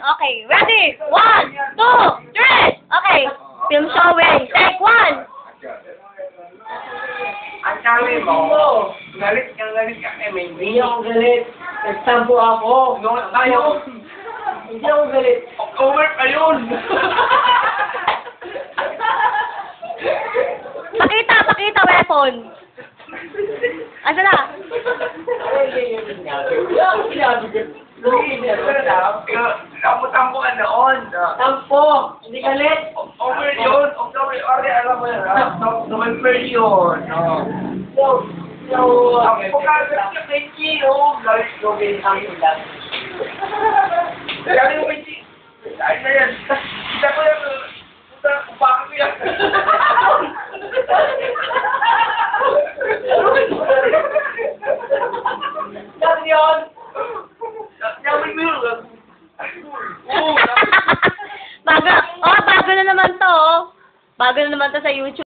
Okay, ready? 1, 2, 3. Okay, film showing. Take 1. Ang sabi mo, galit ka, may hindi ako galit. Nagtampo ako. Noon tayo. Hindi ako galit. October pa yun. Pakita weapon. Asa na? Tampo ka noon. Tampo! Hindi galit! October yun! October, alam mo yun. November yun. So, tampo ka galit ka, Benji, no? Galit ko, Benji, ang ulan. Kaya yung Benji, ay na yan. Kita ko yan, upakan ko yan. Yan yun! Bago na naman to, oh. Bago na naman to sa YouTube.